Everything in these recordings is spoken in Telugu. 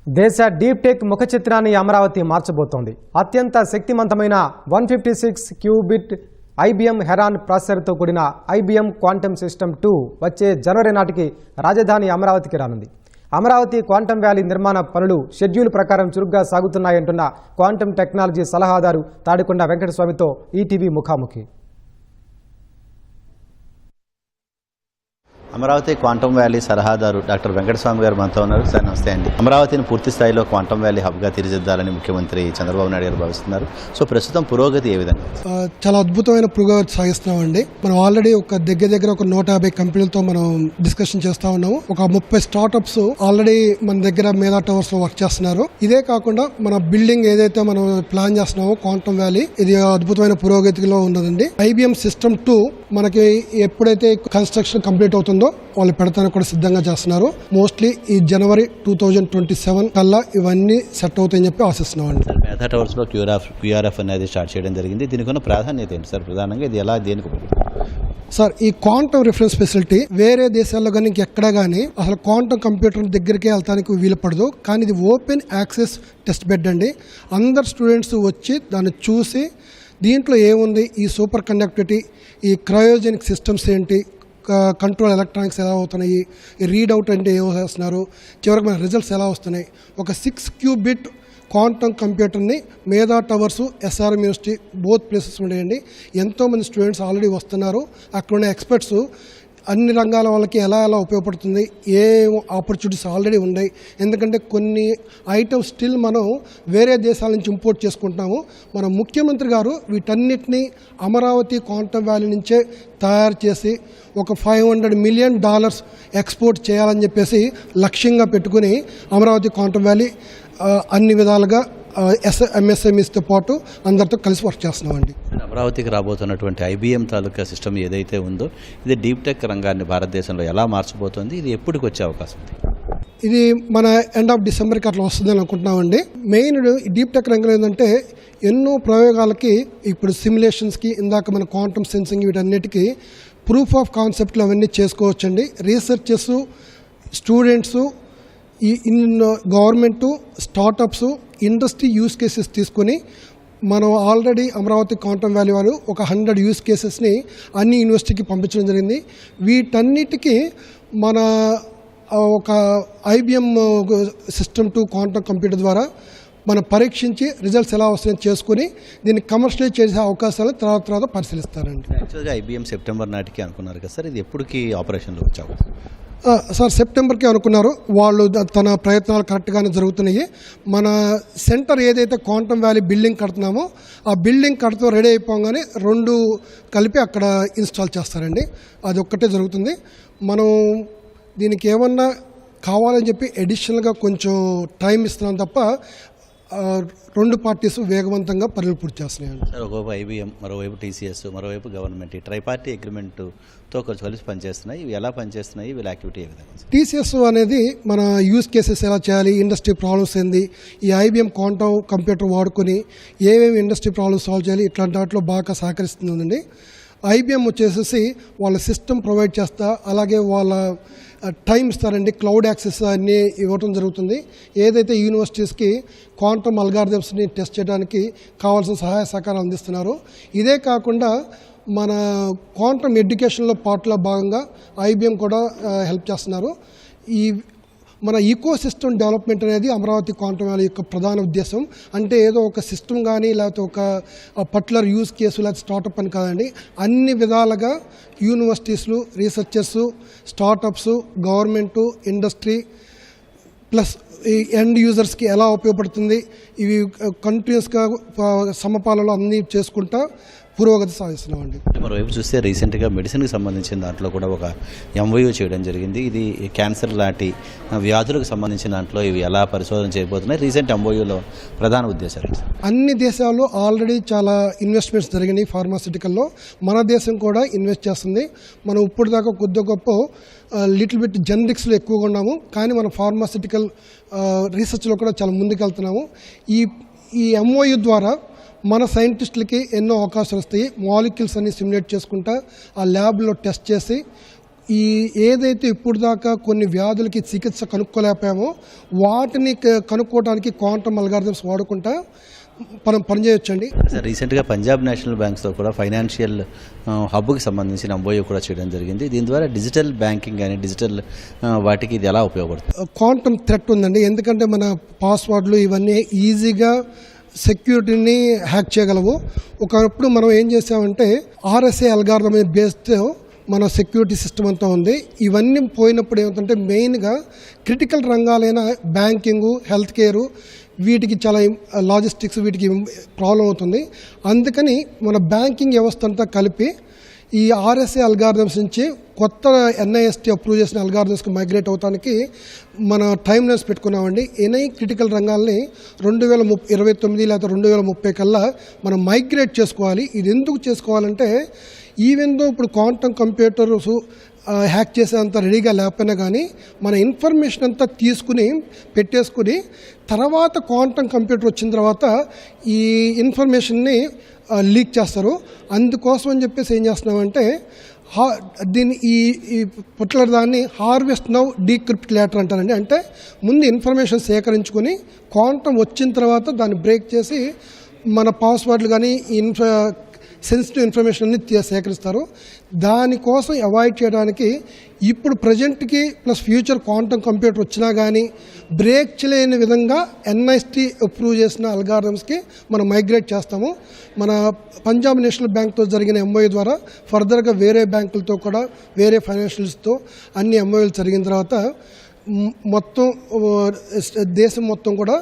దేశ డీప్ టెక్ ముఖ చిత్రాన్ని అమరావతి మార్చబోతోంది. అత్యంత శక్తివంతమైన 156 క్యూబిట్ IBM హెరాన్ ప్రాసెసర్తో కూడిన IBM క్వాంటమ్ సిస్టమ్ 2 వచ్చే జనవరి నాటికి రాజధాని అమరావతికి రానుంది. అమరావతి క్వాంటమ్ వ్యాలీ నిర్మాణ పనులు షెడ్యూల్ ప్రకారం చురుగ్గా సాగుతున్నాయంటున్న క్వాంటమ్ టెక్నాలజీ సలహాదారు తాడికొండ వెంకటస్వామితో ఈటీవీ ముఖాముఖి. అమరావతి క్వాంటమ్ వ్యాలీ సలహాదారు డాక్టర్ వెంకటస్వామి గారు మనతో ఉన్నారు. సార్ నమస్తే అండి. అమరావతిని పూర్తి స్థాయిలో క్వాంటమ్ వ్యాలీ హబ్గా తీర్చిదిద్దాలని ముఖ్యమంత్రి చంద్రబాబు నాయుడు గారు భావిస్తున్నారు. సో ప్రస్తుతం పురోగతి ఏ విధంగా? చాలా అద్భుతమైన పురోగతి సాగిస్తున్నామండి. మనం ఆల్రెడీ ఒక దగ్గర ఒక 150 కంపెనీలతో మనం డిస్కషన్ చేస్తా ఉన్నాము. ఒక 30 స్టార్ట్అప్స్ ఆల్రెడీ మన దగ్గర మేధా టవర్స్ లో వర్క్ చేస్తున్నారు. ఇదే కాకుండా మన బిల్డింగ్ ఏదైతే మనం ప్లాన్ చేస్తున్నామో క్వాంటమ్ వ్యాలీ, ఇది అద్భుతమైన పురోగతిలో ఉన్నదండి. IBM సిస్టమ్ 2 మనకి ఎప్పుడైతే కన్స్ట్రక్షన్ కంప్లీట్ అవుతుందో వాళ్ళు పెడతానికి కూడా సిద్ధంగా చేస్తున్నారు. మోస్ట్లీ ఈ జనవరి 2027 కల్లా ఇవన్నీ సెట్ అవుతాయని చెప్పి ఆశిస్తున్నామండి. మేధా టవర్స్ లో QRF అనేది స్టార్ట్ చేయడం జరిగింది. దీనికి ఉన్న ప్రాధాన్యత ఏంటి సార్? ప్రధానంగా ఇది ఎలా దేనికి? సార్, ఈ క్వాంటమ్ రిఫరెన్స్ ఫెసిలిటీ వేరే దేశాల్లో కానీ ఇంకెక్కడా కానీ అసలు క్వాంటమ్ కంప్యూటర్ దగ్గరికి వెళ్తానికి వీలు పడదు. కానీ ఇది ఓపెన్ యాక్సెస్ టెస్ట్ బెడ్ అండి. అందరు స్టూడెంట్స్ వచ్చి దాన్ని చూసి దీంట్లో ఏముంది, ఈ సూపర్ కండక్టివిటీ, ఈ క్రయోజెనిక్ సిస్టమ్స్ ఏంటి, కంట్రోల్ ఎలక్ట్రానిక్స్ ఎలా అవుతున్నాయి, ఈ రీడౌట్ అంటే ఏమో చేస్తున్నారు, చివరికి మన రిజల్ట్స్ ఎలా వస్తున్నాయి. ఒక 6 క్యూబిట్ క్వాంటమ్ కంప్యూటర్ని Medha Towers, SRM university both places ఉండేయండి. ఎంతోమంది స్టూడెంట్స్ ఆల్రెడీ వస్తున్నారు. అక్కడ ఉన్న ఎక్స్పర్ట్స్ అన్ని రంగాల వాళ్ళకి ఎలా ఉపయోగపడుతుంది, ఏ ఆపర్చునిటీస్ ఆల్రెడీ ఉన్నాయి. ఎందుకంటే కొన్ని ఐటమ్స్ స్టిల్ మనం వేరే దేశాల నుంచి ఇంపోర్ట్ చేసుకుంటున్నాము. మన ముఖ్యమంత్రి గారు వీటన్నిటినీ అమరావతి క్వాంటమ్ వ్యాలీ నుంచే తయారు చేసి ఒక $500 మిలియన్ ఎక్స్పోర్ట్ చేయాలని చెప్పేసి లక్ష్యంగా పెట్టుకుని అమరావతి క్వాంటమ్ వ్యాలీ అన్ని విధాలుగా MSMEస్తో పాటు అందరితో కలిసి వర్క్ చేస్తున్నామండి. అమరావతికి రాబోతున్నటువంటి IBM తాలూకా సిస్టమ్ ఏదైతే ఉందో ఇది డీప్ టెక్ రంగాన్ని భారతదేశంలో ఎలా మార్చబోతోంది? ఇది ఎప్పటికి వచ్చే అవకాశం ఉంది? ఇది మన ఎండ్ ఆఫ్ డిసెంబర్కి అట్లా వస్తుందని అనుకుంటున్నామండి. మెయిన్ డీప్ టెక్ రంగం ఏంటంటే ఎన్నో ప్రయోగాలకి ఇప్పుడు సిమ్యులేషన్స్కి, ఇందాక మన క్వాంటమ్ సెన్సింగ్, వీటన్నిటికీ ప్రూఫ్ ఆఫ్ కాన్సెప్ట్లు అవన్నీ చేసుకోవచ్చండి. రీసెర్చర్స్, స్టూడెంట్స్, ఈ government, startups, industry use cases తీసుకొని మనం ఆల్రెడీ అమరావతి క్వాంటమ్ వ్యాలీ వాళ్ళు ఒక 100 యూస్ కేసెస్ని అన్ని యూనివర్సిటీకి పంపించడం జరిగింది. వీటన్నిటికీ మన ఒక IBM సిస్టమ్ 2 క్వాంటమ్ కంప్యూటర్ ద్వారా మనం పరీక్షించి రిజల్ట్స్ ఎలా వస్తాయని చేసుకుని దీన్ని కమర్షియలైజ్ చేసే అవకాశాలు తర్వాత పరిశీలిస్తారండి. యాక్చువల్గా IBM సెప్టెంబర్ నాటికి అనుకున్నారు కదా సార్, ఇది ఎప్పటికి ఆపరేషన్లో వచ్చావు? సార్, సెప్టెంబర్కి అనుకున్నారు. వాళ్ళు తన ప్రయత్నాలు కరెక్ట్గానే జరుగుతున్నాయి. మన సెంటర్ ఏదైతే క్వాంటమ్ వ్యాలీ బిల్డింగ్ కడుతున్నామో ఆ బిల్డింగ్ కడుతూ రెడీ అయిపోగానే 2 కలిపి అక్కడ ఇన్స్టాల్ చేస్తారండి. అది ఒక్కటే జరుగుతుంది. మనం దీనికి ఏమన్నా కావాలని చెప్పి అడిషనల్గా కొంచెం టైం ఇస్తున్నాం తప్ప 2 పార్టీస్ వేగవంతంగా పనులు పూర్తి చేస్తున్నాయండి. సార్, ఒకవైపు IBM, మరోవైపు TCS, మరోవైపు గవర్నమెంట్ ఈ ట్రైపార్టీ అగ్రిమెంట్తో కలిసి పనిచేస్తున్నాయి. ఇవి ఎలా పనిచేస్తున్నాయి? వీళ్ళ యాక్టివిటీ ఏ విధంగా? TCS అనేది మన యూస్ కేసెస్ ఎలా చేయాలి, ఇండస్ట్రీ ప్రాబ్లమ్స్ ఏంది, ఈ IBM క్వాంటమ్ కంప్యూటర్ వాడుకొని ఏమేమి ఇండస్ట్రీ ప్రాబ్లమ్స్ సాల్వ్ చేయాలి, ఇట్లాంటి వాటిలో బాగా సహకరిస్తుందండి. IBM వచ్చేసేసి వాళ్ళ సిస్టమ్ ప్రొవైడ్ చేస్తా, అలాగే వాళ్ళ టైం ఇస్తారండి. క్లౌడ్ యాక్సెస్ అన్నీ ఇవ్వటం జరుగుతుంది. ఏదైతే యూనివర్సిటీస్కి క్వాంటమ్ అల్గారిథమ్స్ని టెస్ట్ చేయడానికి కావాల్సిన సహాయ సహకారం అందిస్తున్నారు. ఇదే కాకుండా మన క్వాంటమ్ ఎడ్యుకేషన్లో పార్ట్లో భాగంగా IBM కూడా హెల్ప్ చేస్తున్నారు. ఈ మన ఈకో సిస్టమ్ డెవలప్మెంట్ అనేది అమరావతి క్వాంటమ్ వ్యాలీ యొక్క ప్రధాన ఉద్దేశం. అంటే ఏదో ఒక సిస్టమ్ కానీ లేకపోతే ఒక పర్టికులర్ యూజ్ కేసు లేకపోతే స్టార్టప్ అని కాదండి. అన్ని విధాలుగా యూనివర్సిటీస్లు, రీసెర్చర్సు, స్టార్టప్స్, గవర్నమెంటు, ఇండస్ట్రీ ప్లస్ ఈ ఎండ్ యూజర్స్కి ఎలా ఉపయోగపడుతుంది, ఇవి కంటిన్యూస్గా సమపాలలో అన్నీ చేసుకుంటా పురోగతి సాధిస్తున్నామండి. మరోవైపు చూస్తే రీసెంట్గా మెడిసిన్కి సంబంధించిన దాంట్లో కూడా ఒక MOU చేయడం జరిగింది. ఇది క్యాన్సర్ లాంటి వ్యాధులకు సంబంధించిన దాంట్లో ఇవి ఎలా పరిశోధన చేయబోతున్నాయి? రీసెంట్ MOUలో ప్రధాన ఉద్దేశాలు? అన్ని దేశాల్లో ఆల్రెడీ చాలా ఇన్వెస్ట్మెంట్స్ జరిగినాయి ఫార్మాసిటికల్లో. మన దేశం కూడా ఇన్వెస్ట్ చేస్తుంది. మనం ఇప్పుడు దాకా కొద్ది గొప్ప లిటిల్ బిట్ జెనరిక్స్లో ఎక్కువగా ఉన్నాము, కానీ మన ఫార్మాసిటికల్ రీసెర్చ్లో కూడా చాలా ముందుకెళ్తున్నాము. ఈ MOU ద్వారా మన సైంటిస్టులకి ఎన్నో అవకాశాలు వస్తాయి. మాలిక్యూల్స్ అన్ని సిమ్యులేట్ చేసుకుంటా ఆ ల్యాబ్లో టెస్ట్ చేసి ఏదైతే ఇప్పుడు దాకా కొన్ని వ్యాధులకి చికిత్స కనుక్కోలేకపోయామో వాటిని కనుక్కోవడానికి క్వాంటమ్ అల్గారిథమ్స్ వాడుకుంటా మనం పనిచేయొచ్చండి. సార్ రీసెంట్గా పంజాబ్ నేషనల్ బ్యాంక్స్తో కూడా ఫైనాన్షియల్ హబ్కి సంబంధించిన ఎంఓయూ కూడా చేయడం జరిగింది. దీని ద్వారా డిజిటల్ బ్యాంకింగ్ కానీ డిజిటల్ వాటికి ఇది ఎలా ఉపయోగపడుతుంది? క్వాంటమ్ థ్రెట్ ఉందండి, ఎందుకంటే మన పాస్వర్డ్లు ఇవన్నీ ఈజీగా సెక్యూరిటీని హ్యాక్ చేయగలవు. ఒకప్పుడు మనం ఏం చేసామంటే RSA అల్గారిథం బేస్తో మన సెక్యూరిటీ సిస్టమ్ అంతా ఉంది. ఇవన్నీ పోయినప్పుడు ఏమిటంటే మెయిన్గా క్రిటికల్ రంగాలైన బ్యాంకింగు, హెల్త్ కేరు, వీటికి చాలా లాజిస్టిక్స్ వీటికి ప్రాబ్లం అవుతుంది. అందుకని మన బ్యాంకింగ్ వ్యవస్థ అంతా కలిపి ఈ RSA అల్గారిథమ్స్ నుంచి కొత్త NIST అప్రూవ్ చేసిన అల్గారిథమ్స్కి మైగ్రేట్ అవడానికి మన టైం లైన్స్ పెట్టుకున్నామండి. ఎనీ క్రిటికల్ రంగాల్ని 2029 లేదా 2030 కల్లా మనం మైగ్రేట్ చేసుకోవాలి. ఇది ఎందుకు చేసుకోవాలంటే ఈవెన్ దో ఇప్పుడు క్వాంటమ్ కంప్యూటర్స్ హ్యాక్ చేసేంత రెడీగా లేకపోయినా కానీ మన ఇన్ఫర్మేషన్ అంతా తీసుకుని పెట్టేసుకుని తర్వాత క్వాంటమ్ కంప్యూటర్ వచ్చిన తర్వాత ఈ ఇన్ఫర్మేషన్ని లీక్ చేస్తారు. అందుకోసం అని చెప్పేసి ఏం చేస్తున్నామంటే దీన్ని ఈ పర్టికులర్ దాన్ని హార్వెస్ట్ నౌ డీక్రిప్ట్ లేటర్ అంటారండి. అంటే ముందు ఇన్ఫర్మేషన్ సేకరించుకొని క్వాంటమ్ వచ్చిన తర్వాత దాన్ని బ్రేక్ చేసి మన పాస్వర్డ్లు కానీ సెన్సిటివ్ ఇన్ఫర్మేషన్ అన్ని సేకరిస్తారు. దానికోసం అవాయిడ్ చేయడానికి ఇప్పుడు ప్రజెంట్కి ప్లస్ ఫ్యూచర్ క్వాంటమ్ కంప్యూటర్ వచ్చినా కానీ బ్రేక్ చేయలేని విధంగా NIST అప్రూవ్ చేసిన అల్గారిథమ్స్కి మనం మైగ్రేట్ చేస్తాము. మన పంజాబ్ నేషనల్ బ్యాంక్తో జరిగిన MOU ద్వారా ఫర్దర్గా వేరే బ్యాంకులతో కూడా వేరే ఫైనాన్షియల్స్తో అన్ని MOUలు జరిగిన తర్వాత మొత్తం దేశం మొత్తం కూడా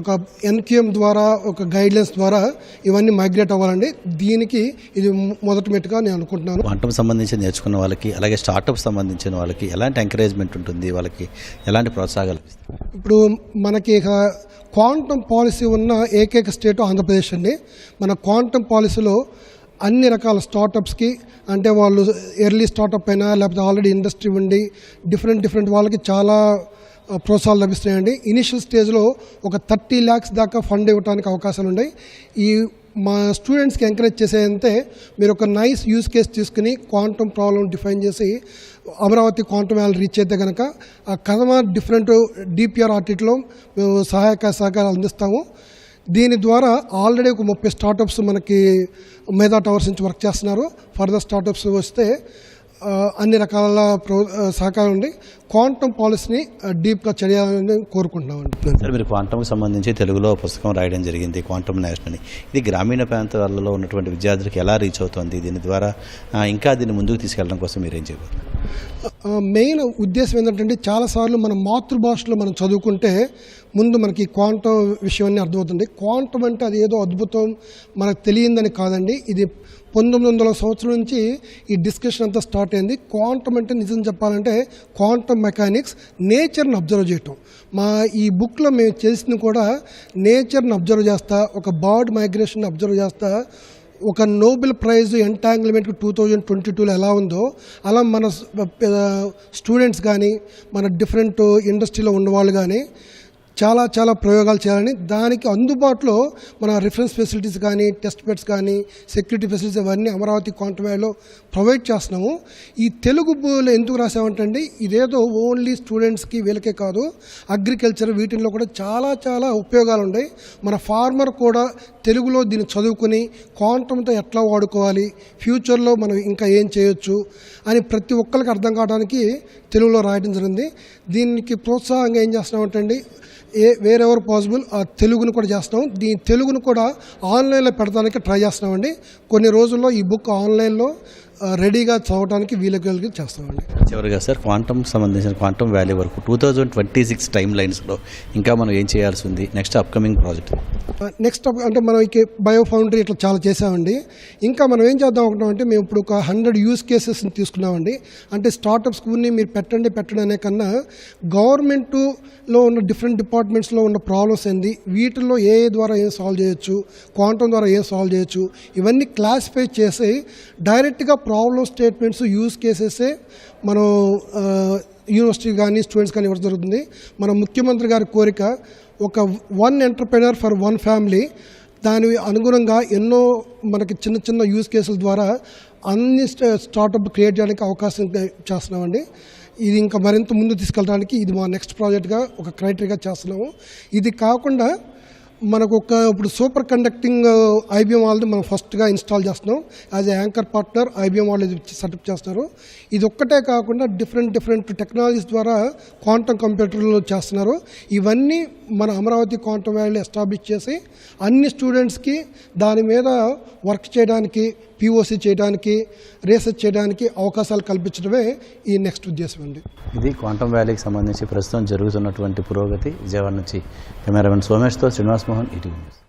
ఒక NQM ద్వారా ఒక గైడ్లైన్స్ ద్వారా ఇవన్నీ మైగ్రేట్ అవ్వాలండి. దీనికి ఇది మొదటి మెట్టుగా నేను అనుకుంటున్నాను. క్వాంటమ్ సంబంధించి నేర్చుకున్న వాళ్ళకి అలాగే స్టార్టప్ సంబంధించిన వాళ్ళకి ఎలాంటి ఎంకరేజ్మెంట్ ఉంటుంది, వాళ్ళకి ఎలాంటి ప్రోత్సాహాలు? ఇప్పుడు మనకి క్వాంటమ్ పాలసీ ఉన్న ఏకైక స్టేట్ ఆంధ్రప్రదేశ్ అండి. మన క్వాంటమ్ పాలసీలో అన్ని రకాల స్టార్టప్స్కి, అంటే వాళ్ళు ఎర్లీ స్టార్టప్ అయినా లేకపోతే ఆల్రెడీ ఇండస్ట్రీ ఉండి డిఫరెంట్ వాళ్ళకి చాలా ప్రోత్సాహాలు లభిస్తున్నాయండి. ఇనిషియల్ స్టేజ్లో ఒక 30 lakhs దాకా ఫండ్ ఇవ్వడానికి అవకాశాలు ఉన్నాయి. ఈ మా స్టూడెంట్స్కి ఎంకరేజ్ చేసేదంటే మీరు ఒక నైస్ యూజ్ కేస్ తీసుకుని క్వాంటమ్ ప్రాబ్లం డిఫైన్ చేసి అమరావతి క్వాంటమ్ వ్యాలీ రీచ్ అయితే కనుక ఆ కథమ డిఫరెంట్ DPR ఆర్టిట్లో మేము సహకారాలు అందిస్తాము. దీని ద్వారా ఆల్రెడీ ఒక 30 స్టార్టప్స్ మనకి మేధా టవర్స్ నుంచి వర్క్ చేస్తున్నారు. ఫర్దర్ స్టార్టప్స్ వస్తే అన్ని రకాల సహకారం ఉంది. క్వాంటమ్ పాలసీని డీప్గా చేయాలని కోరుకుంటున్నామండి. సార్, మీరు క్వాంటమ్కి సంబంధించి తెలుగులో పుస్తకం రాయడం జరిగింది, క్వాంటమ్ నేషన్ అని. ఇది గ్రామీణ ప్రాంతాలలో ఉన్నటువంటి విద్యార్థులకు ఎలా రీచ్ అవుతుంది? దీని ద్వారా ఇంకా దీన్ని ముందుకు తీసుకెళ్ళడం కోసం మీరేం చేయబోతున్నారు? మెయిన్ ఉద్దేశం ఏంటంటే చాలాసార్లు మన మాతృభాషలో మనం చదువుకుంటే ముందు మనకి క్వాంటమ్ విషయాన్ని అర్థమవుతుంది. క్వాంటమ్ అంటే అది ఏదో అద్భుతం మనకు తెలియందని కాదండి. ఇది 1900 సంవత్సరం నుంచి ఈ డిస్కషన్ అంతా స్టార్ట్ అయింది. క్వాంటమ్ అంటే నిజం చెప్పాలంటే క్వాంటమ్ మెకానిక్స్, నేచర్ని అబ్జర్వ్ చేయటం. మా ఈ బుక్లో మేము చేసింది కూడా నేచర్ని అబ్జర్వ్ చేస్తా, ఒక బర్డ్ మైగ్రేషన్ అబ్జర్వ్ చేస్తా, ఒక నోబెల్ ప్రైజ్ ఎంటాంగిల్మెంట్కి 2022లో ఎలా ఉందో అలా మన స్టూడెంట్స్ కానీ మన డిఫరెంట్ ఇండస్ట్రీలో ఉన్నవాళ్ళు కానీ చాలా ప్రయోగాలు చేయాలని, దానికి అందుబాటులో మన రిఫరెన్స్ ఫెసిలిటీస్ కానీ టెస్ట్ బెడ్స్ కానీ సెక్యూరిటీ ఫెసిలిటీస్ అవన్నీ అమరావతి క్వాంటమ్ వ్యాలీలో ప్రొవైడ్ చేస్తున్నాము. ఈ తెలుగు బుక్లో ఎందుకు రాసామంటే ఇదేదో ఓన్లీ స్టూడెంట్స్కి వీళ్ళకే కాదు, అగ్రికల్చర్ వీటిల్లో కూడా చాలా ఉపయోగాలు ఉన్నాయి. మన ఫార్మర్ కూడా తెలుగులో దీన్ని చదువుకుని క్వాంటమ్తో ఎట్లా వాడుకోవాలి, ఫ్యూచర్లో మనం ఇంకా ఏం చేయొచ్చు అని ప్రతి ఒక్కరికి అర్థం కావడానికి తెలుగులో రాయడం జరిగింది. దీనికి ప్రోత్సాహంగా ఏం చేస్తున్నామంటే వేరెవర్ పాసిబుల్ ఆ తెలుగును కూడా చేస్తున్నాం. తెలుగును కూడా ఆన్లైన్లో పెడతానికి ట్రై చేస్తున్నామండి. కొన్ని రోజుల్లో ఈ బుక్ ఆన్లైన్లో రెడీగా చదవడానికి వీలుగా చేస్తామండి. చివరిగా సార్, క్వాంటమ్ సంబంధించిన క్వాంటమ్ వ్యాలీ వరకు 2026 టైం లైన్స్లో ఇంకా మనం ఏం చేయాల్సి ఉంది? నెక్స్ట్ అప్కమింగ్ ప్రాజెక్ట్ అంటే మనం బయో ఫౌండరీ ఇట్లా చాలా చేసామండి. ఇంకా మనం ఏం చేద్దాం అనుకుంటామంటే మేము ఇప్పుడు ఒక 100 యూజ్ కేసెస్ని తీసుకున్నామండి. అంటే స్టార్టప్స్ మీరు పెట్టండి అనే కన్నా గవర్నమెంట్లో ఉన్న డిఫరెంట్ డిపార్ట్మెంట్స్లో ఉన్న ప్రాబ్లమ్స్ ఏంది, వీటిల్లో ఏ ద్వారా ఏం సాల్వ్ చేయొచ్చు, క్వాంటమ్ ద్వారా ఏం సాల్వ్ చేయొచ్చు, ఇవన్నీ క్లాసిఫై చేసి డైరెక్ట్గా ప్రాబ్లమ్ స్టేట్మెంట్స్ యూజ్ కేసెసే మనం యూనివర్సిటీ కానీ స్టూడెంట్స్ కానీ ఇవ్వడం జరుగుతుంది. మన ముఖ్యమంత్రి గారి కోరిక ఒక 1 ఎంటర్ప్రెనర్ ఫర్ 1 ఫ్యామిలీ. దాని అనుగుణంగా ఎన్నో మనకి చిన్న యూజ్ కేసుల ద్వారా అన్ని స్టార్టప్ క్రియేట్ చేయడానికి అవకాశం చేస్తున్నామండి. ఇది ఇంకా మరింత ముందు తీసుకెళ్ళడానికి ఇది మా నెక్స్ట్ ప్రాజెక్ట్గా ఒక క్రైటీరియా చేస్తున్నాము. ఇది కాకుండా మనకు ఇప్పుడు సూపర్ కండక్టింగ్ ఐబిఎం వాళ్ళది మనం ఫస్ట్గా ఇన్స్టాల్ చేస్తున్నాం. As a anchor partner IBM వాళ్ళు సెటప్ చేస్తున్నారు. ఇది ఒక్కటే కాకుండా డిఫరెంట్ టెక్నాలజీస్ ద్వారా క్వాంటమ్ కంప్యూటర్లు చేస్తున్నారు. ఇవన్నీ మన అమరావతి క్వాంటమ్ వ్యాలీలో ఎస్టాబ్లిష్ చేసి అన్ని స్టూడెంట్స్కి దాని మీద వర్క్ చేయడానికి, పిఓసి చేయడానికి, రీసెర్చ్ చేయడానికి అవకాశాలు కల్పించడమే ఈ నెక్స్ట్ ఉద్దేశం అండి. ఇది క్వాంటమ్ వ్యాలీకి సంబంధించి ప్రస్తుతం జరుగుతున్నటువంటి పురోగతి. విజయవాడ నుంచి కెమెరామెన్ సోమేష్తో శ్రీనివాస్ మోహన్, ఈటీవీ న్యూస్.